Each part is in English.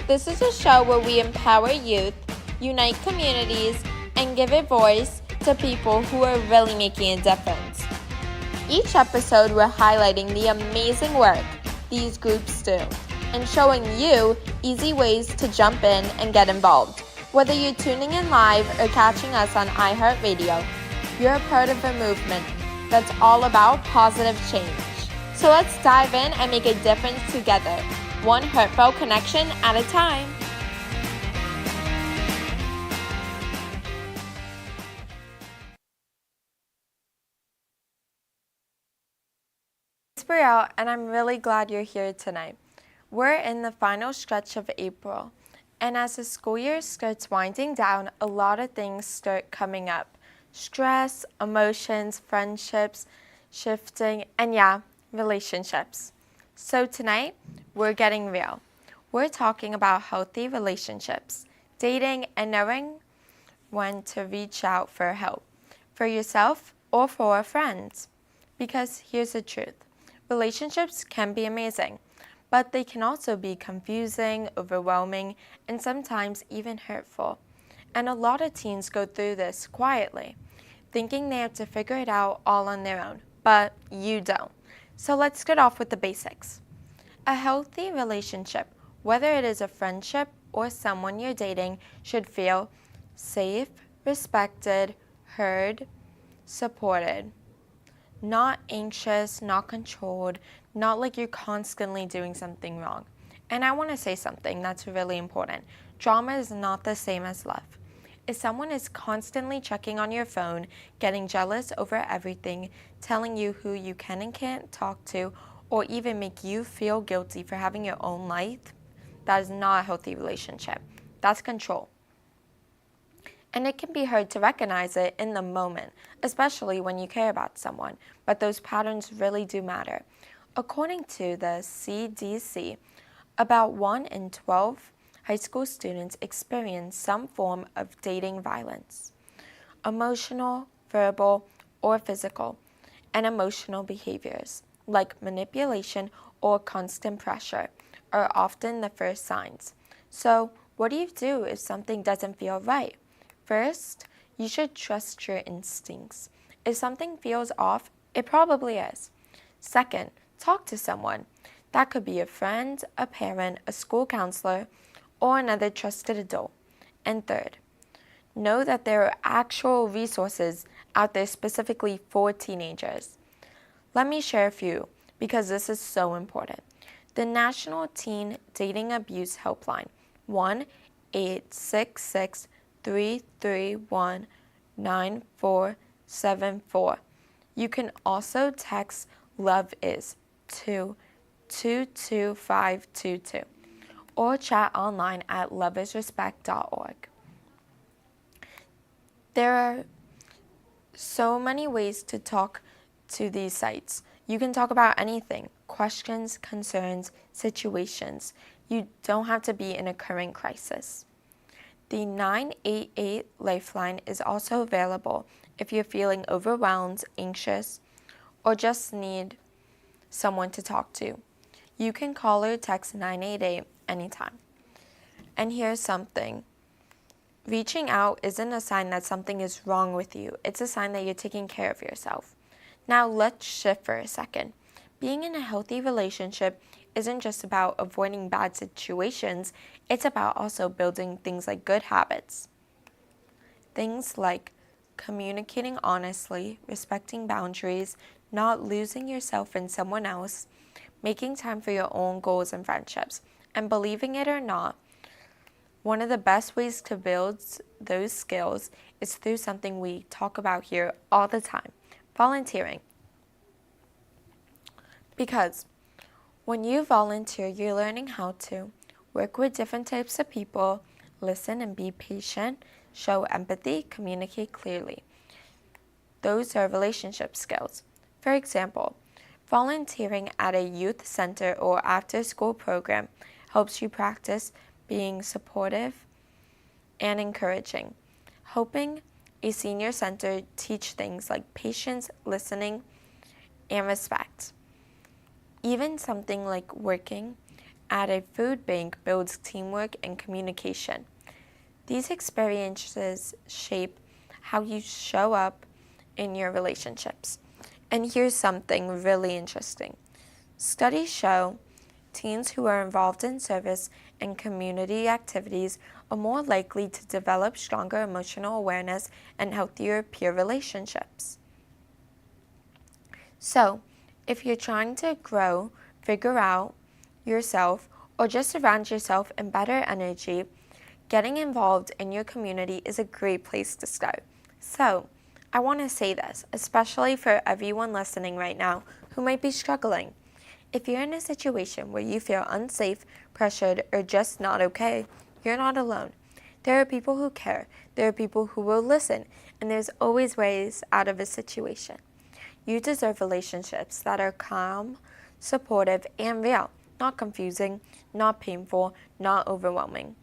This is a show where we empower youth, unite communities, and give a voice to people who are really making a difference. Each episode, we're highlighting the amazing work these groups do and showing you easy ways to jump in and get involved. Whether you're tuning in live or catching us on iHeartRadio, you're a part of a movement that's all about positive change. So let's dive in and make a difference together, one heartfelt connection at a time. It's Brielle, and I'm really glad you're here tonight. We're in the final stretch of April, and as the school year starts winding down, a lot of things start coming up. Stress, emotions, friendships, shifting, and relationships. So tonight, we're getting real. We're talking about healthy relationships, dating, and knowing when to reach out for help, for yourself or for a friend. Because here's the truth. Relationships can be amazing, but they can also be confusing, overwhelming, and sometimes even hurtful. And a lot of teens go through this quietly, thinking they have to figure it out all on their own, but you don't. So let's get off with the basics. A healthy relationship, whether it is a friendship or someone you're dating, should feel safe, respected, heard, supported. Not anxious, not controlled, not like you're constantly doing something wrong. And I want to say something that's really important. Drama is not the same as love. If someone is constantly checking on your phone, getting jealous over everything, telling you who you can and can't talk to, or even make you feel guilty for having your own life, that is not a healthy relationship. That's control. And it can be hard to recognize it in the moment, especially when you care about someone, but those patterns really do matter. According to the CDC, about 1 in 12 high school students experience some form of dating violence. Emotional, verbal, or physical, and emotional behaviors, like manipulation or constant pressure, are often the first signs. So, what do you do if something doesn't feel right? First, you should trust your instincts. If something feels off, it probably is. Second, talk to someone. That could be a friend, a parent, a school counselor, or another trusted adult. And third, know that there are actual resources out there specifically for teenagers. Let me share a few because this is so important. The National Teen Dating Abuse Helpline, 1-866-331-9474. You can also text LOVE IS to 22522 or chat online at loveisrespect.org. There are so many ways to talk to these sites. You can talk about anything, questions, concerns, situations. You don't have to be in a current crisis. The 988 Lifeline is also available if you're feeling overwhelmed, anxious, or just need someone to talk to. You can call or text 988 anytime. And here's something. Reaching out isn't a sign that something is wrong with you. It's a sign that you're taking care of yourself. Now let's shift for a second. Being in a healthy relationship isn't just about avoiding bad situations. It's about also building things like good habits. Things like communicating honestly, respecting boundaries, not losing yourself in someone else, making time for your own goals and friendships. And believing it or not, one of the best ways to build those skills is through something we talk about here all the time, volunteering. Because when you volunteer, you're learning how to work with different types of people, listen and be patient, show empathy, communicate clearly. Those are relationship skills. For example, volunteering at a youth center or after-school program helps you practice being supportive and encouraging, helping a senior center teach things like patience, listening, and respect. Even something like working at a food bank builds teamwork and communication. These experiences shape how you show up in your relationships. And here's something really interesting. Studies show teens who are involved in service and community activities are more likely to develop stronger emotional awareness and healthier peer relationships. So, if you're trying to grow, figure out yourself, or just surround yourself in better energy, getting involved in your community is a great place to start. So, I want to say this, especially for everyone listening right now who might be struggling. If you're in a situation where you feel unsafe, pressured, or just not okay, you're not alone. There are people who care, there are people who will listen, and there's always ways out of a situation. You deserve relationships that are calm, supportive, and real, not confusing, not painful, not overwhelming.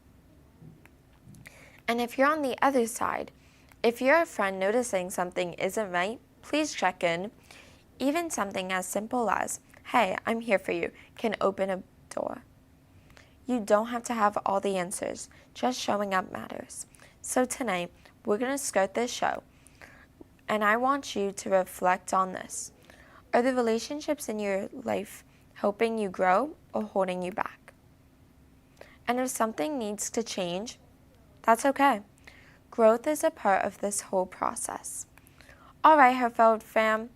And if you're on the other side, if you're a friend noticing something isn't right, please check in. Even something as simple as, "Hey, I'm here for you," can open a door. You don't have to have all the answers, just showing up matters. So tonight, we're going to start this show, and I want you to reflect on this. Are the relationships in your life helping you grow or holding you back? And if something needs to change, that's okay. Growth is a part of this whole process. All right, Heartfelt fam,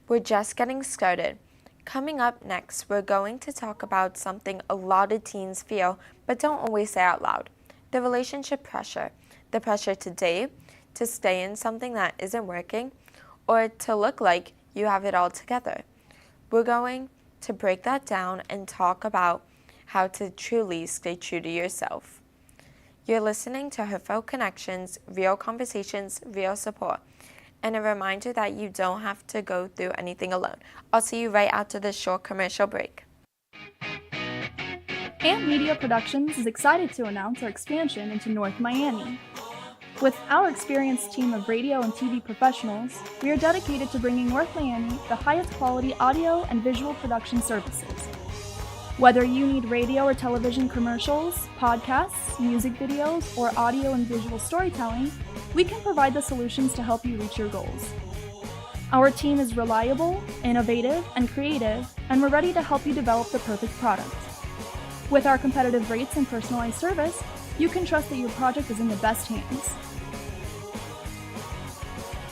we're just getting started. Coming up next, we're going to talk about something a lot of teens feel but don't always say out loud. The relationship pressure. The pressure to date, to stay in something that isn't working, or to look like you have it all together. We're going to break that down and talk about how to truly stay true to yourself. You're listening to Heartfelt Connections, real conversations, real support. And a reminder that you don't have to go through anything alone. I'll see you right after this short commercial break. AMP Media Productions is excited to announce our expansion into North Miami. With our experienced team of radio and TV professionals, we are dedicated to bringing North Miami the highest quality audio and visual production services. Whether you need radio or television commercials, podcasts, music videos, or audio and visual storytelling, we can provide the solutions to help you reach your goals. Our team is reliable, innovative, and creative, and we're ready to help you develop the perfect product. With our competitive rates and personalized service, you can trust that your project is in the best hands.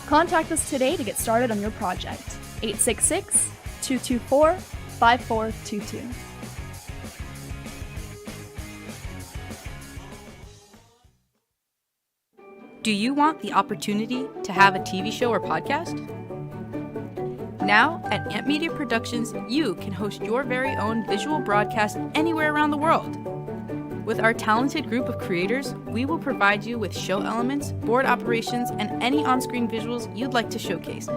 Contact us today to get started on your project. 866-224-5422. Do you want the opportunity to have a TV show or podcast? Now, at AMP Media Productions, you can host your very own visual broadcast anywhere around the world. With our talented group of creators, we will provide you with show elements, board operations, and any on-screen visuals you'd like to showcase.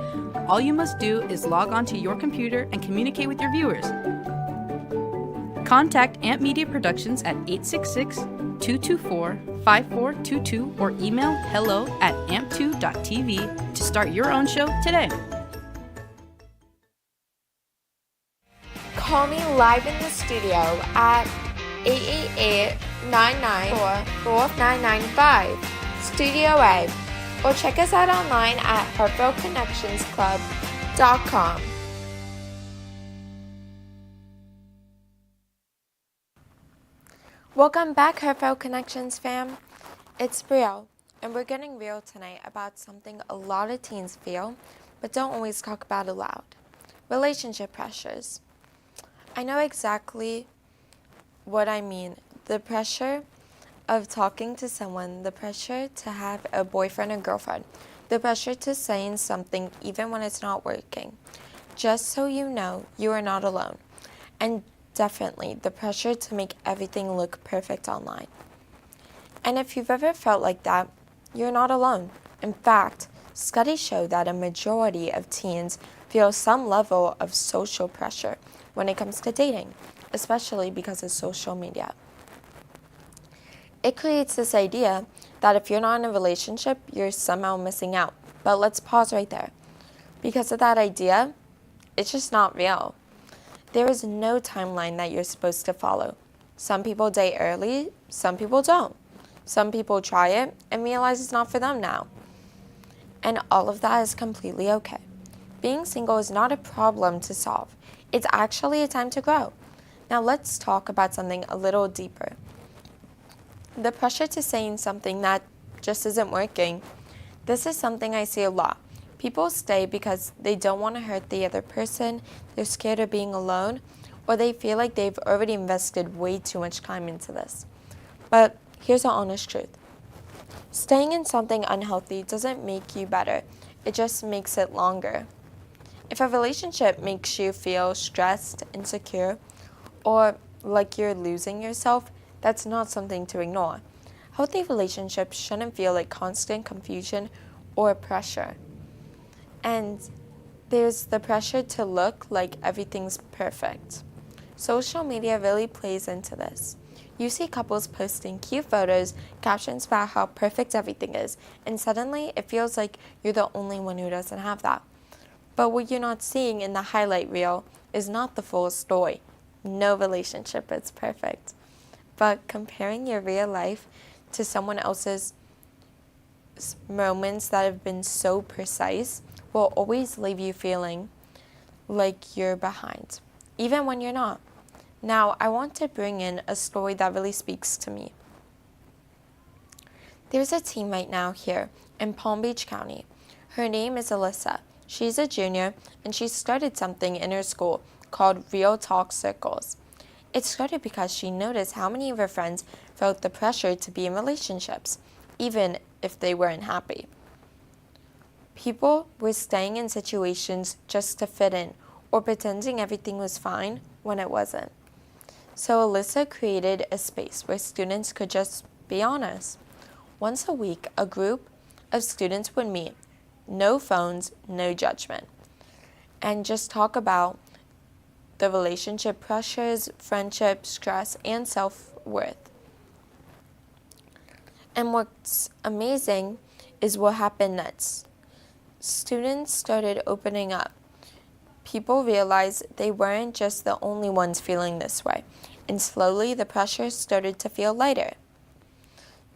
All you must do is log onto your computer and communicate with your viewers. Contact AMP Media Productions at 866-224-5422 or email hello@amp2.tv to start your own show today. Call me live in the studio at 888-994-4995, Studio A, or check us out online at heartfeltconnectionsclub.com. Welcome back, Heartfelt Connections fam. It's Brielle, and we're getting real tonight about something a lot of teens feel, but don't always talk about aloud. Relationship pressures. I know exactly what I mean. The pressure of talking to someone, the pressure to have a boyfriend or girlfriend, the pressure to saying something even when it's not working. Just so you know, you are not alone. And definitely the pressure to make everything look perfect online. And if you've ever felt like that, you're not alone. In fact, studies show that a majority of teens feel some level of social pressure when it comes to dating, especially because of social media. It creates this idea that if you're not in a relationship, you're somehow missing out. But let's pause right there. Because of that idea, it's just not real. There is no timeline that you're supposed to follow. Some people date early, some people don't. Some people try it and realize it's not for them now. And all of that is completely okay. Being single is not a problem to solve. It's actually a time to grow. Now let's talk about something a little deeper. The pressure to saying something that just isn't working. This is something I see a lot. People stay because they don't want to hurt the other person, they're scared of being alone, or they feel like they've already invested way too much time into this. But here's the honest truth. Staying in something unhealthy doesn't make you better, it just makes it longer. If a relationship makes you feel stressed, insecure, or like you're losing yourself, that's not something to ignore. Healthy relationships shouldn't feel like constant confusion or pressure. And there's the pressure to look like everything's perfect. Social media really plays into this. You see couples posting cute photos, captions about how perfect everything is, and suddenly it feels like you're the only one who doesn't have that. But what you're not seeing in the highlight reel is not the full story. No relationship is perfect. But comparing your real life to someone else's moments that have been so precise will always leave you feeling like you're behind, even when you're not. Now, I want to bring in a story that really speaks to me. There's a teen right now here in Palm Beach County. Her name is Alyssa. She's a junior, and she started something in her school called Real Talk Circles. It started because she noticed how many of her friends felt the pressure to be in relationships, even if they weren't happy. People were staying in situations just to fit in or pretending everything was fine when it wasn't. So Alyssa created a space where students could just be honest. Once a week, a group of students would meet, no phones, no judgment, and just talk about the relationship pressures, friendship, stress, and self-worth. And what's amazing is what happened next. Students started opening up. People realized they weren't just the only ones feeling this way, and slowly the pressure started to feel lighter.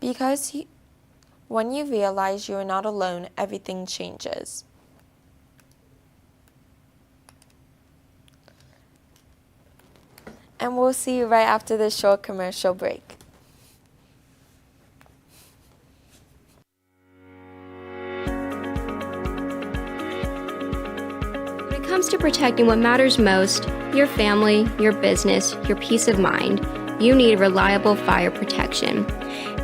Because when you realize you're not alone, everything changes. And we'll see you right after this short commercial break. When it comes to protecting what matters most, your family, your business, your peace of mind, you need reliable fire protection.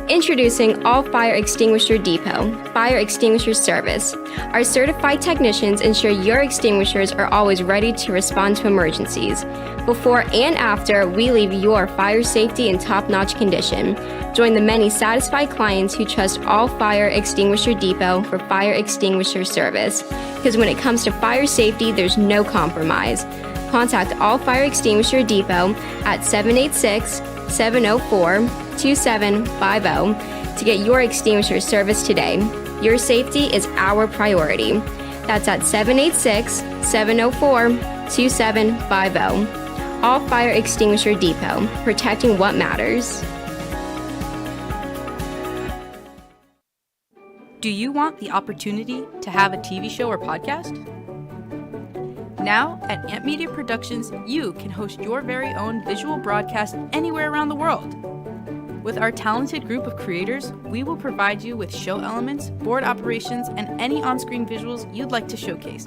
Introducing All Fire Extinguisher Depot, Fire Extinguisher Service. Our certified technicians ensure your extinguishers are always ready to respond to emergencies. Before and after, we leave your fire safety in top-notch condition. Join the many satisfied clients who trust All Fire Extinguisher Depot for fire extinguisher service. Because when it comes to fire safety, there's no compromise. Contact All Fire Extinguisher Depot at 786-704-2750 to get your extinguisher service today. Your safety is our priority. That's at 786-704-2750. All Fire Extinguisher Depot, protecting what matters. Do you want the opportunity to have a TV show or podcast? Now, at Amp Media Productions, you can host your very own visual broadcast anywhere around the world. With our talented group of creators, we will provide you with show elements, board operations, and any on-screen visuals you'd like to showcase.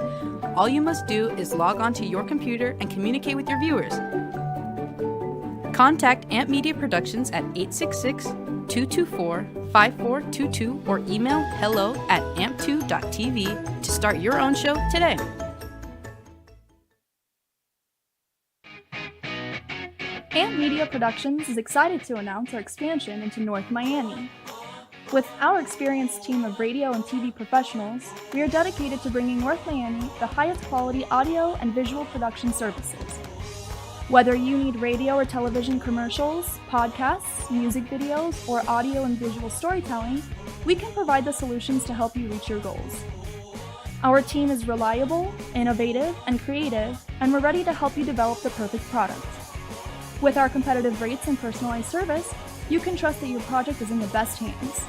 All you must do is log onto your computer and communicate with your viewers. Contact Amp Media Productions at 866-224-5422 or email hello@amp2.tv to start your own show today. Amp Media Productions is excited to announce our expansion into North Miami. With our experienced team of radio and TV professionals, we are dedicated to bringing North Miami the highest quality audio and visual production services. Whether you need radio or television commercials, podcasts, music videos, or audio and visual storytelling, we can provide the solutions to help you reach your goals. Our team is reliable, innovative, and creative, and we're ready to help you develop the perfect product. With our competitive rates and personalized service, you can trust that your project is in the best hands.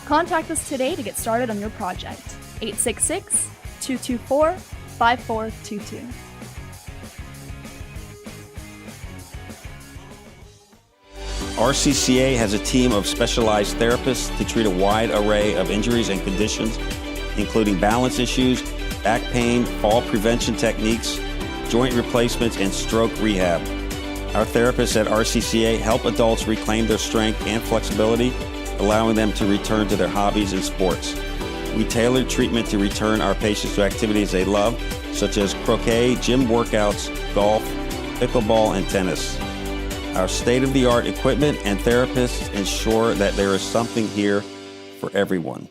Contact us today to get started on your project. 866-224-5422. RCCA has a team of specialized therapists to treat a wide array of injuries and conditions, including balance issues, back pain, fall prevention techniques, joint replacements, and stroke rehab. Our therapists at RCCA help adults reclaim their strength and flexibility, allowing them to return to their hobbies and sports. We tailor treatment to return our patients to activities they love, such as croquet, gym workouts, golf, pickleball, and tennis. Our state-of-the-art equipment and therapists ensure that there is something here for everyone.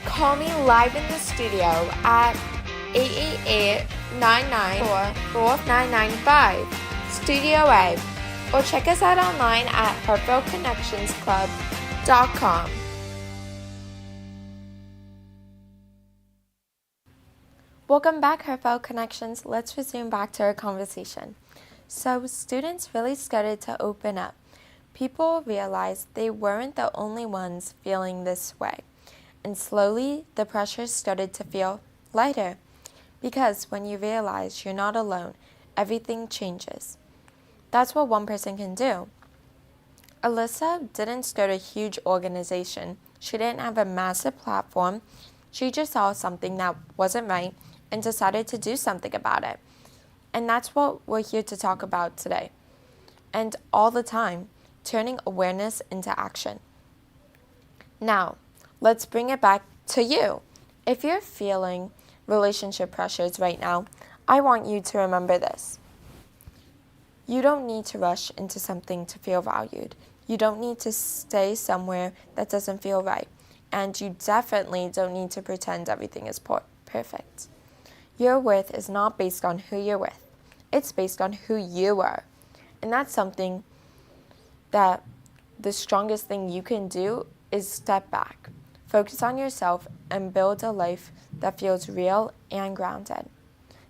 Call me live in the studio at 888-994-4995, Studio A, or check us out online at heartfeltconnectionsclub.com. Welcome back, Heartfelt Connections. Let's resume back to our conversation. So students really started to open up. People realized they weren't the only ones feeling this way. And slowly, the pressure started to feel lighter. Because when you realize you're not alone, everything changes. That's what one person can do. Alyssa didn't start a huge organization. She didn't have a massive platform. She just saw something that wasn't right and decided to do something about it. And that's what we're here to talk about today. And all the time, turning awareness into action. Now, let's bring it back to you. If you're feeling relationship pressures right now, I want you to remember this. You don't need to rush into something to feel valued. You don't need to stay somewhere that doesn't feel right. And you definitely don't need to pretend everything is perfect. Your worth is not based on who you're with. It's based on who you are. And that's something that the strongest thing you can do is step back, focus on yourself, and build a life that feels real and grounded.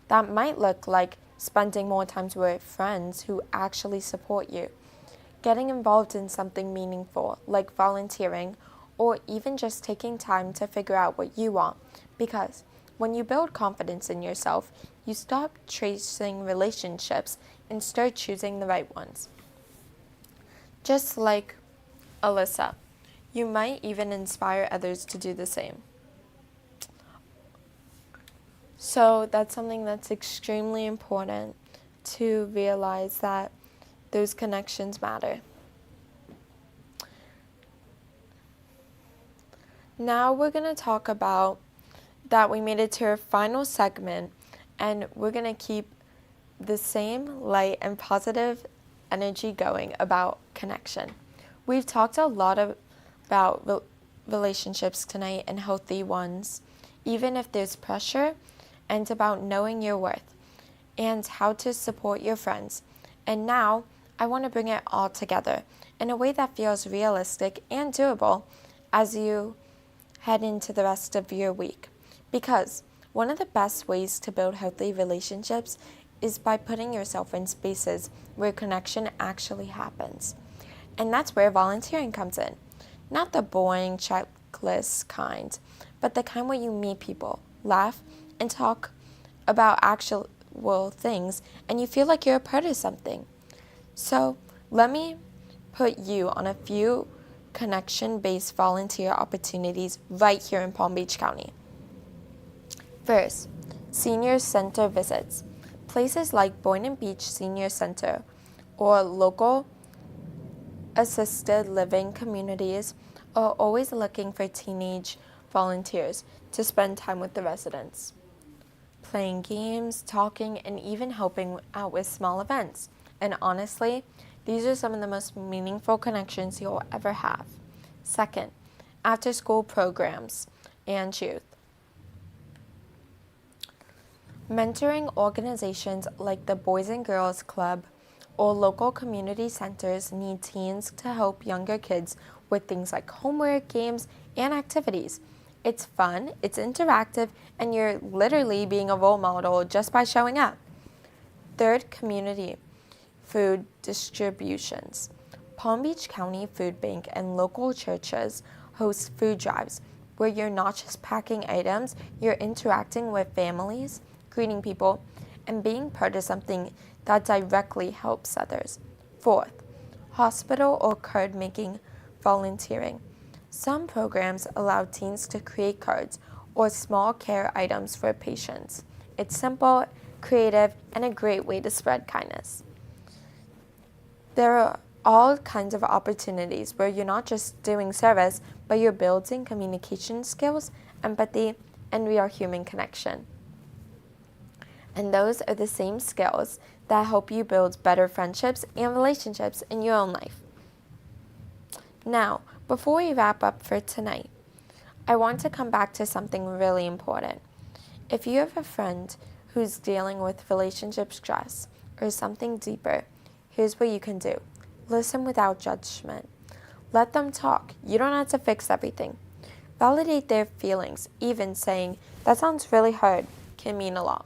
That might look like spending more time with friends who actually support you, getting involved in something meaningful like volunteering, or even just taking time to figure out what you want. Because when you build confidence in yourself, you stop chasing relationships and start choosing the right ones. Just like Alyssa, you might even inspire others to do the same. So that's something that's extremely important to realize, that those connections matter. Now we're going to talk about that we made it to our final segment, and we're going to keep the same light and positive energy going about connection. We've talked a lot about relationships tonight, and healthy ones, even if there's pressure, and about knowing your worth and how to support your friends. And now I want to bring it all together in a way that feels realistic and doable as you head into the rest of your week. Because one of the best ways to build healthy relationships is by putting yourself in spaces where connection actually happens. And that's where volunteering comes in. Not the boring checklist kind, but the kind where you meet people, laugh, and talk about actual things, and you feel like you're a part of something. So let me put you on a few connection-based volunteer opportunities right here in Palm Beach County. First, senior center visits. Places like Boynton Beach Senior Center or local assisted living communities are always looking for teenage volunteers to spend time with the residents, playing games, talking, and even helping out with small events. And honestly, these are some of the most meaningful connections you'll ever have. Second, after-school programs and youth. Mentoring organizations like the Boys and Girls Club or local community centers need teens to help younger kids with things like homework, games, and activities. It's fun, it's interactive, and you're literally being a role model just by showing up. Third, community food distributions. Palm Beach County Food Bank and local churches host food drives where you're not just packing items, you're interacting with families, greeting people, and being part of something that directly helps others. Fourth, hospital or card making volunteering. Some programs allow teens to create cards or small care items for patients. It's simple, creative, and a great way to spread kindness. There are all kinds of opportunities where you're not just doing service, but you're building communication skills, empathy, and real human connection. And those are the same skills that help you build better friendships and relationships in your own life. Now, before we wrap up for tonight, I want to come back to something really important. If you have a friend who's dealing with relationship stress or something deeper, here's what you can do. Listen without judgment. Let them talk. You don't have to fix everything. Validate their feelings. Even saying, "That sounds really hard," can mean a lot.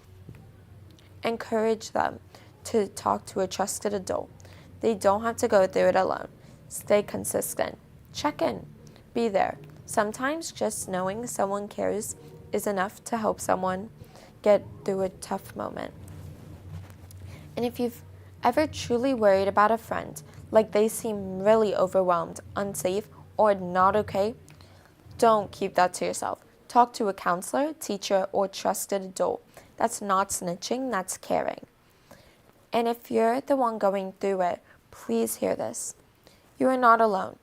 Encourage them to talk to a trusted adult. They don't have to go through it alone. Stay consistent. Check in. Be there. Sometimes just knowing someone cares is enough to help someone get through a tough moment. And if you've ever truly worried about a friend, like they seem really overwhelmed, unsafe, or not okay, don't keep that to yourself. Talk to a counselor, teacher, or trusted adult. That's not snitching, that's caring. And if you're the one going through it, please hear this. You are not alone.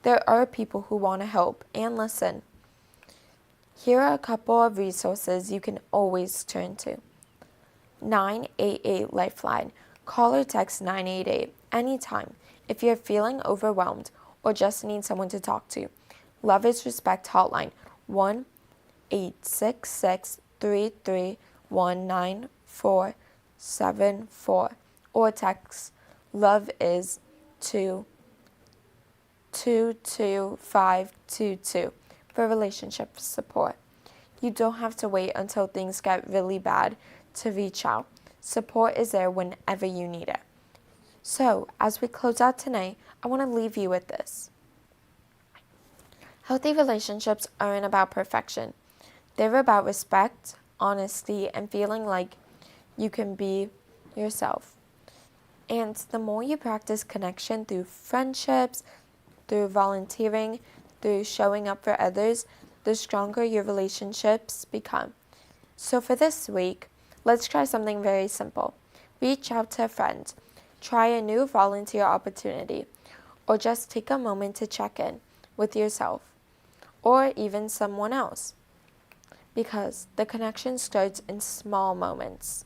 There are people who want to help and listen. Here are a couple of resources you can always turn to. 988 Lifeline. Call or text 988 anytime if you're feeling overwhelmed or just need someone to talk to. Love is Respect Hotline 1-866-33-19474 or text Love is to 22522 for relationship support. You don't have to wait until things get really bad to reach out. Support is there whenever you need it. So, as we close out tonight, I want to leave you with this. Healthy relationships aren't about perfection. They're about respect, honesty, and feeling like you can be yourself. And the more you practice connection through friendships, through volunteering, through showing up for others, the stronger your relationships become. So for this week, let's try something very simple. Reach out to a friend, try a new volunteer opportunity, or just take a moment to check in with yourself, or even someone else. Because the connection starts in small moments.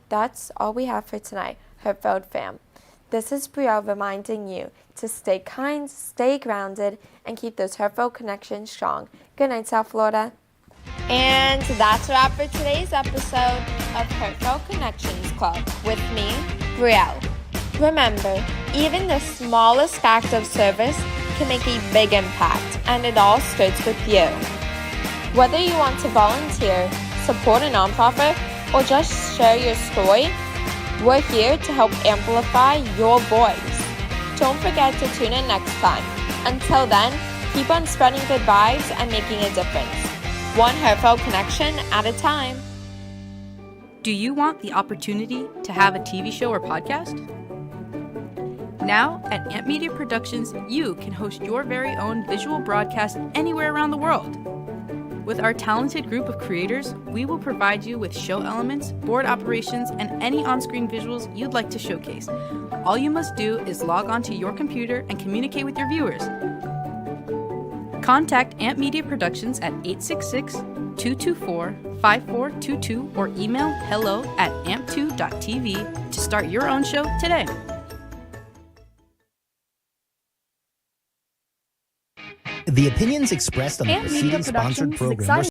That's all we have for tonight, Heartfelt fam. This is Brielle reminding you to stay kind, stay grounded, and keep those heartfelt connections strong. Good night, South Florida. And that's a wrap for today's episode of Heartfelt Connections Club with me, Brielle. Remember, even the smallest act of service can make a big impact, and it all starts with you. Whether you want to volunteer, support a nonprofit, or just share your story, we're here to help amplify your voice. Don't forget to tune in next time. Until then, keep on spreading good vibes and making a difference. One heartfelt connection at a time. Do you want the opportunity to have a TV show or podcast? Now, at Amp Media Productions, you can host your very own visual broadcast anywhere around the world. With our talented group of creators, we will provide you with show elements, board operations, and any on-screen visuals you'd like to showcase. All you must do is log onto your computer and communicate with your viewers. Contact Amp Media Productions at 866-224-5422 or email hello@amp2.tv to start your own show today. The opinions expressed on the Amp Media preceding sponsored Productions is program were excited